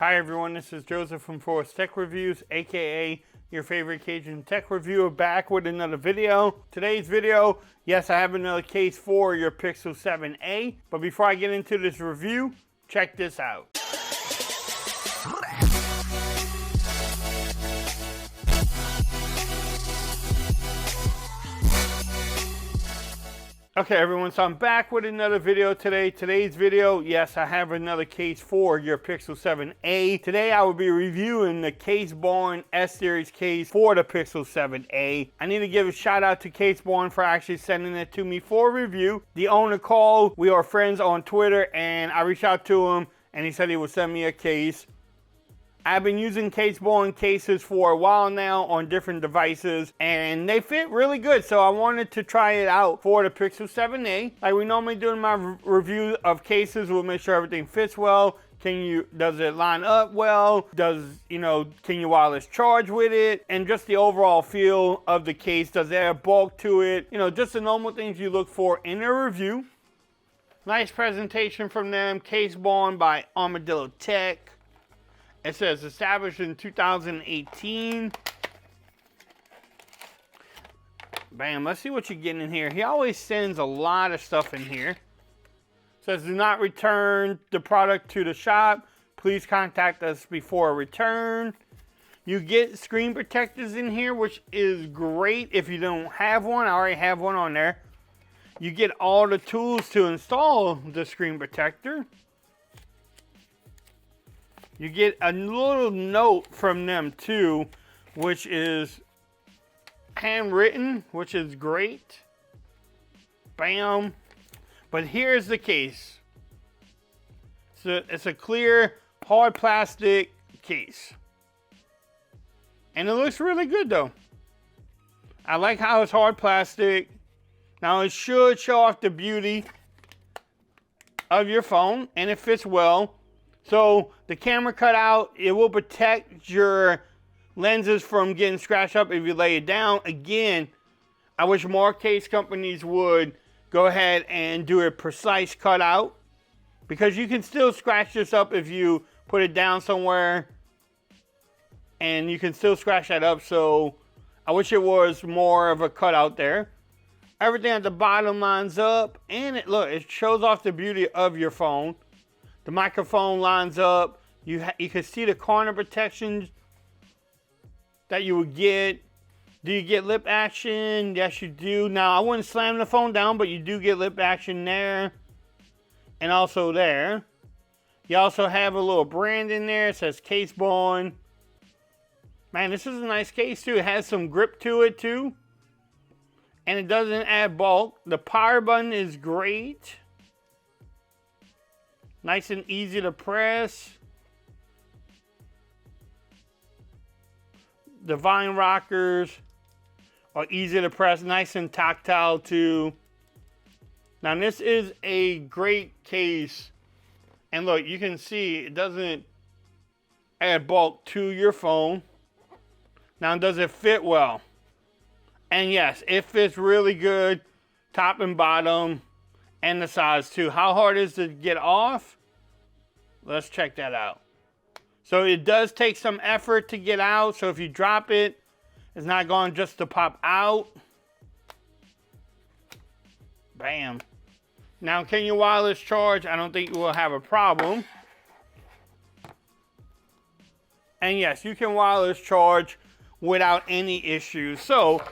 Hi everyone, this is Joseph from Forest Tech Reviews, aka your favorite Cajun tech reviewer, back with another video. Today's video, yes, I have another case for your Pixel 7a, but before I get into this review, check this out. Okay everyone, so I'm back with another video today. Today's video, yes, I have another case for your Pixel 7a. Today I will be reviewing the Caseborne S-Series case for the Pixel 7a. I need to give a shout out to Caseborne for actually sending it to me for review. The owner called, we are friends on Twitter, and I reached out to him and he said he would send me a case. I've been using Caseborne cases for a while now on different devices, and they fit really good, so I wanted to try it out for the Pixel 7a. Like we normally do in my review of cases, we'll make sure everything fits well. Does it line up well? Can you wireless charge with it? And just the overall feel of the case. Does it have bulk to it? Just the normal things you look for in a review. Nice presentation from them. Caseborne by Armadillo Tech. It says established in 2018. Bam, let's see what you're getting in here. He always sends a lot of stuff in here. It says do not return the product to the shop. Please contact us before return. You get screen protectors in here, which is great if you don't have one. I already have one on there. You get all the tools to install the screen protector. You get a little note from them too, which is handwritten, which is great. Bam. But here's the case. So it's a clear, hard plastic case. And it looks really good though. I like how it's hard plastic. Now it should show off the beauty of your phone, and it fits well. So the camera cutout, it will protect your lenses from getting scratched up if you lay it down. Again, I wish more case companies would go ahead and do a precise cutout, because you can still scratch this up if you put it down somewhere, and you can still scratch that up. So I wish it was more of a cutout there. Everything at the bottom lines up, and it shows off the beauty of your phone. The microphone lines up. You can see the corner protection that you would get. Do you get lip action? Yes, you do. Now, I wouldn't slam the phone down, but you do get lip action there and also there. You also have a little brand in there. It says Caseborne. Man, this is a nice case too. It has some grip to it too. And it doesn't add bulk. The power button is great. Nice and easy to press. The vine rockers are easy to press, nice and tactile too. Now this is a great case. And look, you can see it doesn't add bulk to your phone. Now does it fit well? And yes, it fits really good, top and bottom. And the size too. How hard is it to get off? Let's check that out. So it does take some effort to get out. So if you drop it, it's not going just to pop out. Bam. Now, can you wireless charge? I don't think you will have a problem. And yes, you can wireless charge without any issues. So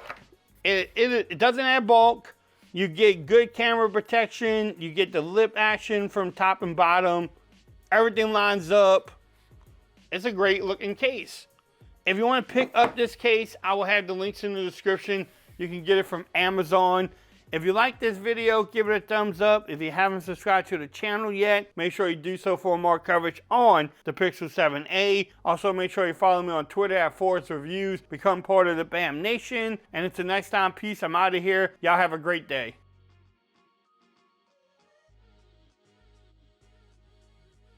it doesn't add bulk. You get good camera protection. You get the lip action from top and bottom. Everything lines up. It's a great looking case. If you want to pick up this case, I will have the links in the description. You can get it from Amazon. If you like this video, give it a thumbs up. If you haven't subscribed to the channel yet, make sure you do so for more coverage on the Pixel 7a. Also, make sure you follow me on Twitter at Forest Reviews. Become part of the BAM Nation. And until next time, peace. I'm out of here. Y'all have a great day.